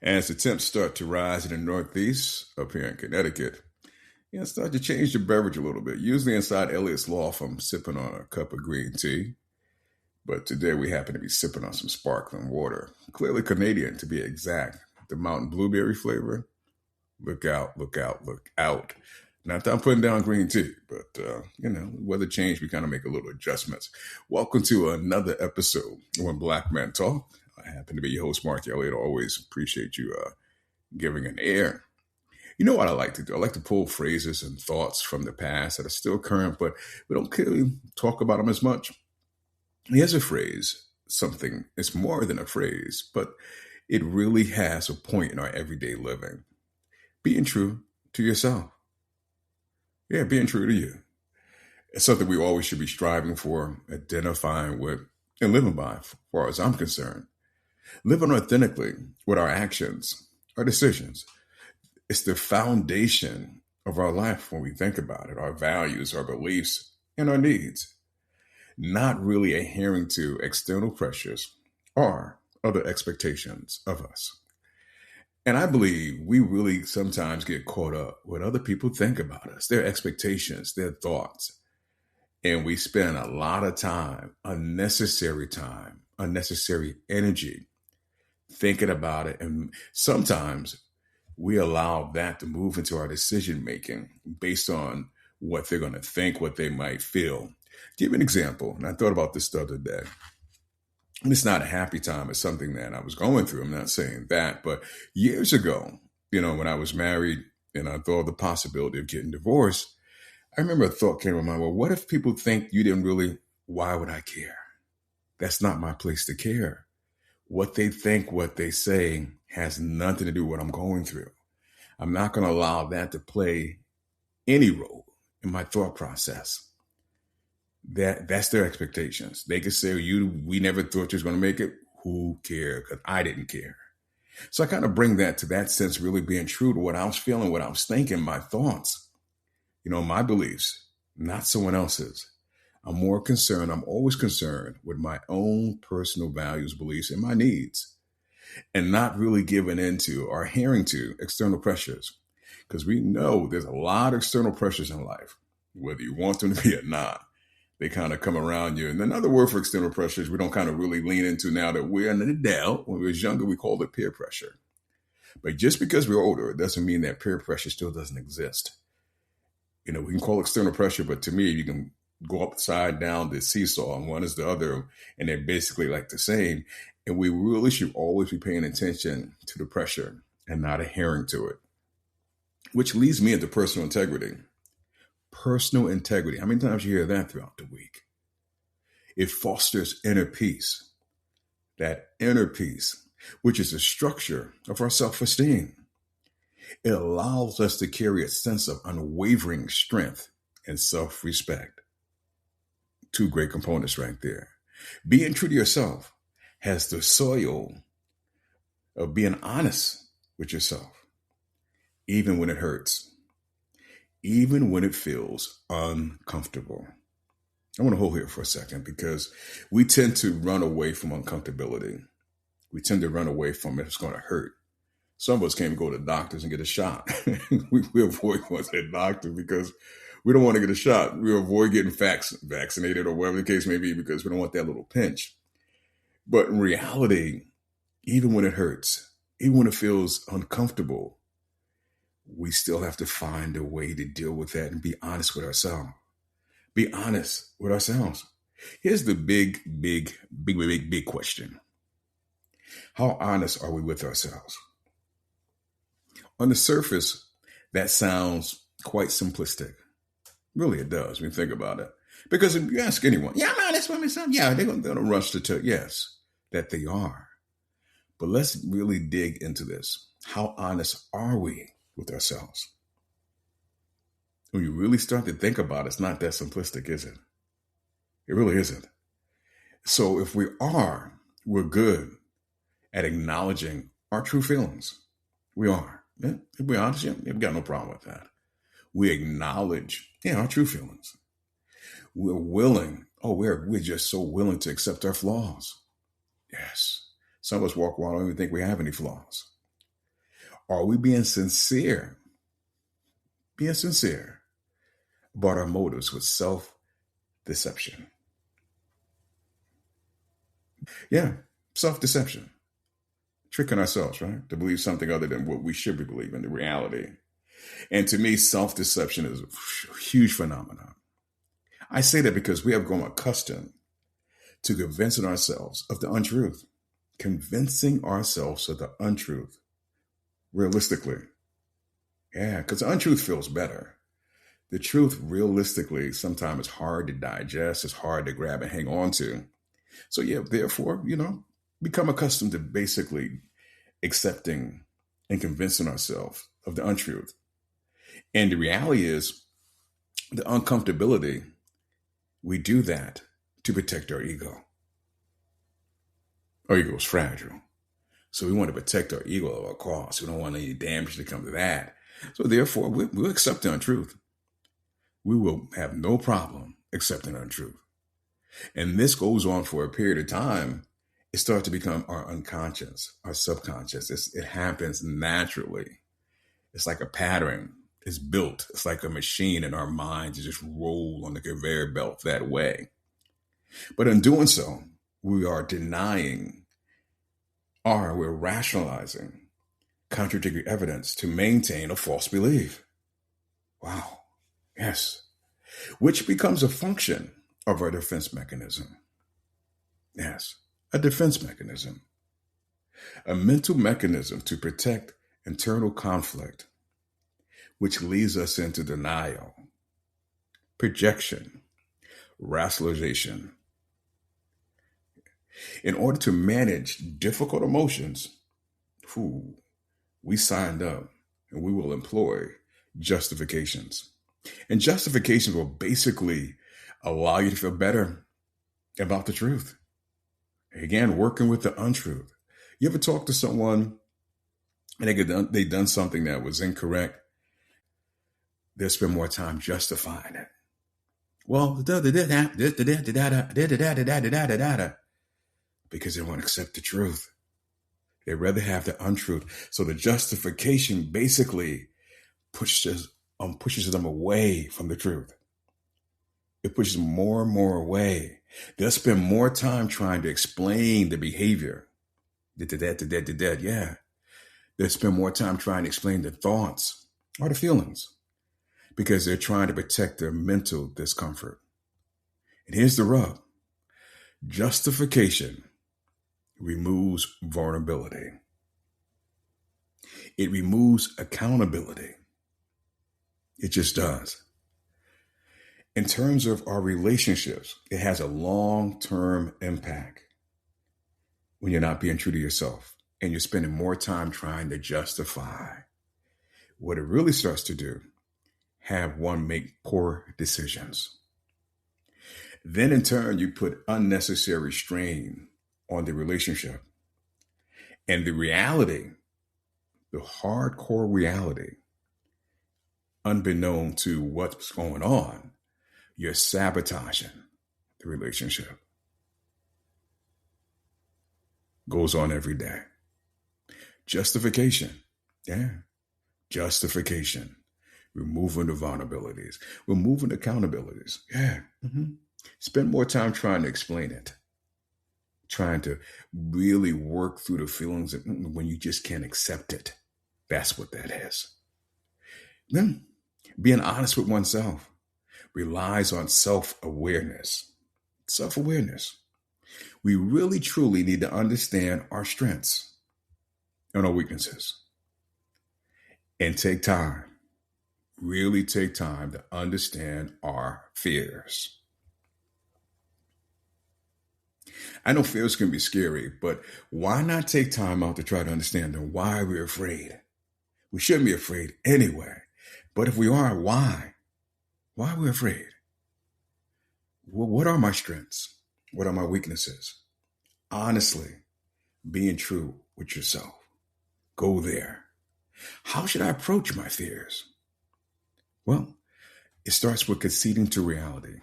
As the temps start to rise in the Northeast, up here in Connecticut, start to change the beverage a little bit. Usually inside Elliot's Loft, I'm sipping on a cup of green tea. But today we happen to be sipping on some sparkling water. Clearly Canadian, to be exact. The mountain blueberry flavor. Look out, look out, look out. Not that I'm putting down green tea, but, weather change, we kind of make a little adjustments. Welcome to another episode of When Black Men Talk. I happen to be your host, Mark Elliott. I always appreciate you giving an air. You know what I like to do? I like to pull phrases and thoughts from the past that are still current, but we don't clearly talk about them as much. Here's a phrase, something, it's more than a phrase, but it really has a point in our everyday living. Being true to yourself. Yeah, being true to you. It's something we always should be striving for, identifying with, and living by, as far as I'm concerned. Living authentically with our actions, our decisions. It's the foundation of our life when we think about it, our values, our beliefs, and our needs. Not really adhering to external pressures or other expectations of us. And I believe we really sometimes get caught up what other people think about us, their expectations, their thoughts. And we spend a lot of time, unnecessary energy thinking about it. And sometimes we allow that to move into our decision making based on what they're going to think, what they might feel. Give an example. And I thought about this the other day. And it's not a happy time. It's something that I was going through. I'm not saying that. But years ago, when I was married and I thought of the possibility of getting divorced, I remember a thought came to my mind, well, what if people think you didn't really, why would I care? That's not my place to care. What they think, what they say has nothing to do with what I'm going through. I'm not going to allow that to play any role in my thought process. That's their expectations. They could say, we never thought you was going to make it. Who cared? Because I didn't care. So I kind of bring that to that sense, really being true to what I was feeling, what I was thinking, my thoughts, my beliefs, not someone else's. I'm always concerned with my own personal values, beliefs, and my needs, and not really giving into or adhering to external pressures. Because we know there's a lot of external pressures in life, whether you want them to be or not. They kind of come around you. And another word for external pressures we don't kind of really lean into now that we're an adult. When we was younger, we called it peer pressure. But just because we're older, it doesn't mean that peer pressure still doesn't exist. We can call it external pressure, but to me, you can go upside down the seesaw and one is the other, and they're basically like the same. And we really should always be paying attention to the pressure and not adhering to it, which leads me into personal integrity. Personal integrity. How many times you hear that throughout the week? It fosters inner peace. That inner peace, which is the structure of our self-esteem. It allows us to carry a sense of unwavering strength and self-respect. Two great components right there. Being true to yourself has the soil of being honest with yourself, even when it hurts. Even when it feels uncomfortable. I want to hold here for a second because we tend to run away from uncomfortability. We tend to run away from it. It's going to hurt. Some of us can't even go to doctors and get a shot. we avoid going to the doctor because we don't want to get a shot. We avoid getting vaccinated or whatever the case may be because we don't want that little pinch. But in reality, even when it hurts, even when it feels uncomfortable, we still have to find a way to deal with that and be honest with ourselves. Be honest with ourselves. Here's the big question. How honest are we with ourselves? On the surface, that sounds quite simplistic. Really, it does when you think about it. Because if you ask anyone, I'm honest with myself. Yeah, they're going to rush to tell yes, that they are. But let's really dig into this. How honest are we with ourselves? When you really start to think about it, it's not that simplistic, is it? It really isn't. So if we are, we're good at acknowledging our true feelings. We are. Yeah, if we're honest, we've got no problem with that. We acknowledge our true feelings. We're willing. We're just so willing to accept our flaws. Yes. Some of us walk around and don't even think we have any flaws. Are we being sincere? Being sincere about our motives with self-deception. Yeah, self-deception. Tricking ourselves, right? To believe something other than what we should be believing, the reality. And to me, self-deception is a huge phenomenon. I say that because we have grown accustomed to convincing ourselves of the untruth. Convincing ourselves of the untruth. Realistically. Yeah, because the untruth feels better. The truth, realistically, sometimes is hard to digest. It's hard to grab and hang on to. So yeah, therefore, become accustomed to basically accepting and convincing ourselves of the untruth. And the reality is the uncomfortability, we do that to protect our ego. Our ego is fragile. So we want to protect our ego at all costs. We don't want any damage to come to that. So therefore, we'll accept the untruth. We will have no problem accepting the untruth. And this goes on for a period of time. It starts to become our unconscious, our subconscious. It happens naturally. It's like a pattern. It's built. It's like a machine in our minds to just roll on the conveyor belt that way. But in doing so, we are denying or we're rationalizing contradictory evidence to maintain a false belief. Wow. Yes. Which becomes a function of our defense mechanism. Yes. A defense mechanism. A mental mechanism to protect internal conflict, which leads us into denial, projection, rationalization. In order to manage difficult emotions, we signed up and we will employ justifications. And justifications will basically allow you to feel better about the truth. Again, working with the untruth. You ever talk to someone and they done something that was incorrect? They'll spend more time justifying it. Well, because they won't accept the truth. They'd rather have the untruth. So the justification basically pushes them away from the truth. It pushes more and more away. They'll spend more time trying to explain the behavior. Yeah. They'll spend more time trying to explain the thoughts or the feelings because they're trying to protect their mental discomfort. And here's the rub. Justification removes vulnerability. It removes accountability. It just does. In terms of our relationships, it has a long-term impact when you're not being true to yourself and you're spending more time trying to justify. What it really starts to do, have one make poor decisions. Then in turn, you put unnecessary strain on the relationship. And the reality, the hardcore reality, unbeknown to what's going on, you're sabotaging the relationship. Goes on every day. Justification. Yeah. Justification. Removing the vulnerabilities. Removing accountabilities. Yeah. Mm-hmm. Spend more time trying to explain it. Trying to really work through the feelings when you just can't accept it. That's what that is. Then being honest with oneself relies on self-awareness. Self-awareness. We really, truly need to understand our strengths and our weaknesses. And take time. Really take time to understand our fears. I know fears can be scary, but why not take time out to try to understand them? Why we're afraid? We shouldn't be afraid anyway. But if we are, why? Why are we afraid? Well, what are my strengths? What are my weaknesses? Honestly, being true with yourself. Go there. How should I approach my fears? Well, it starts with conceding to reality.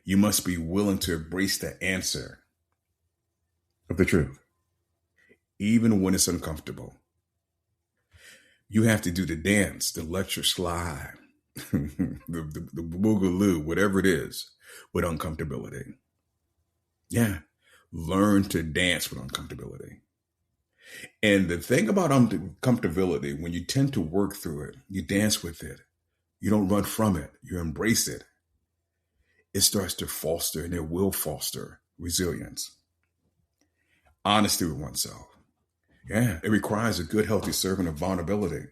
You must be willing to embrace the answer of the truth, even when it's uncomfortable. You have to do the dance, the electric slide, the boogaloo, whatever it is, with uncomfortability. Yeah. Learn to dance with uncomfortability. And the thing about uncomfortability, when you tend to work through it, you dance with it, you don't run from it, you embrace it, it starts to foster, and it will foster resilience, honesty with oneself. Yeah, it requires a good, healthy servant of vulnerability,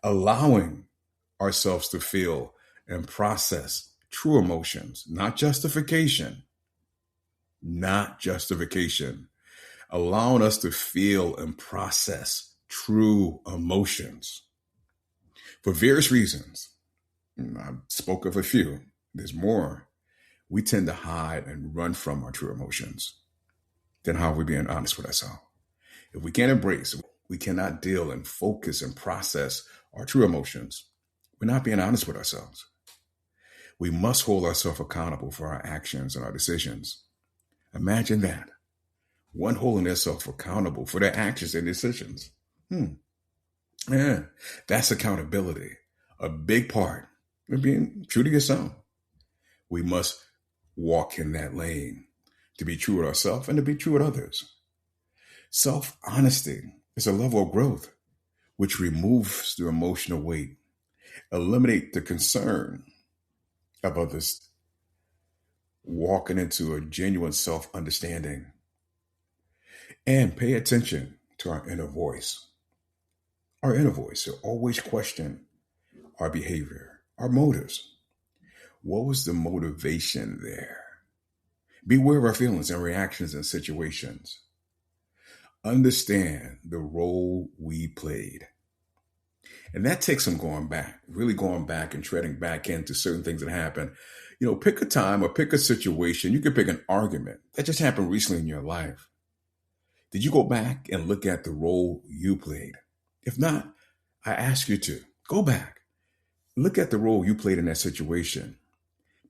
allowing ourselves to feel and process true emotions, not justification, allowing us to feel and process true emotions for various reasons. I spoke of a few. There's more. We tend to hide and run from our true emotions. Then how are we being honest with ourselves? If we can't embrace, we cannot deal and focus and process our true emotions, we're not being honest with ourselves. We must hold ourselves accountable for our actions and our decisions. Imagine that. One holding themselves accountable for their actions and decisions. Yeah, that's accountability. A big part of being true to yourself. We must walk in that lane to be true with ourselves and to be true with others. Self-honesty is a level of growth which removes the emotional weight, eliminate the concern of others, walking into a genuine self-understanding, and pay attention to our inner voice. Our inner voice will always question our behavior, our motives. What was the motivation there? Beware of our feelings and reactions in situations. Understand the role we played. And that takes some going back, really going back and treading back into certain things that happen. Pick a time or pick a situation. You could pick an argument that just happened recently in your life. Did you go back and look at the role you played? If not, I ask you to go back. Look at the role you played in that situation.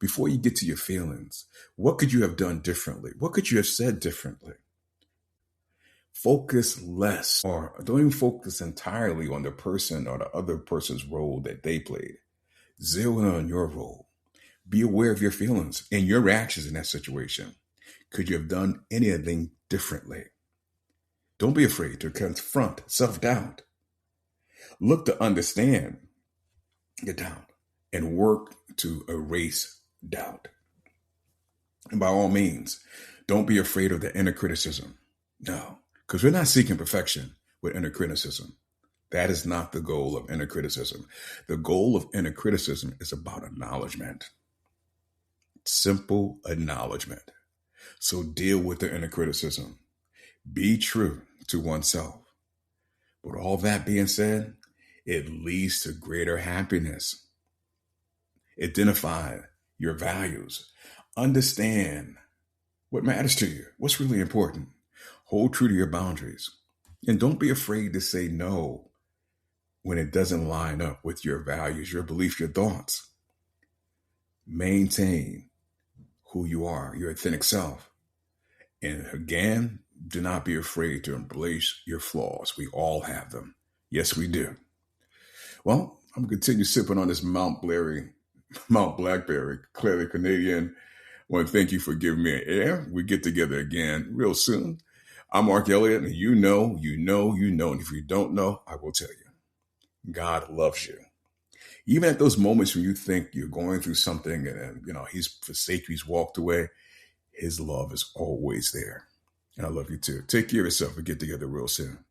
Before you get to your feelings, what could you have done differently? What could you have said differently? Focus less, or don't even focus entirely on the person or the other person's role that they played. Zero in on your role. Be aware of your feelings and your reactions in that situation. Could you have done anything differently? Don't be afraid to confront self-doubt. Look to understand your doubt and work to erase doubt. And by all means, don't be afraid of the inner criticism. No, because we're not seeking perfection with inner criticism. That is not the goal of inner criticism. The goal of inner criticism is about acknowledgement. Simple acknowledgement. So deal with the inner criticism. Be true to oneself. But all that being said, it leads to greater happiness. Identify your values. Understand what matters to you, what's really important. Hold true to your boundaries. And don't be afraid to say no when it doesn't line up with your values, your beliefs, your thoughts. Maintain who you are, your authentic self. And again, do not be afraid to embrace your flaws. We all have them. Yes, we do. Well, I'm going to continue sipping on this Mount Blackberry, clearly Canadian. I want to thank you for giving me an air. We get together again real soon. I'm Mark Elliott, and you know. And if you don't know, I will tell you. God loves you. Even at those moments when you think you're going through something and he's forsaken, he's walked away, his love is always there. And I love you too. Take care of yourself and get together real soon.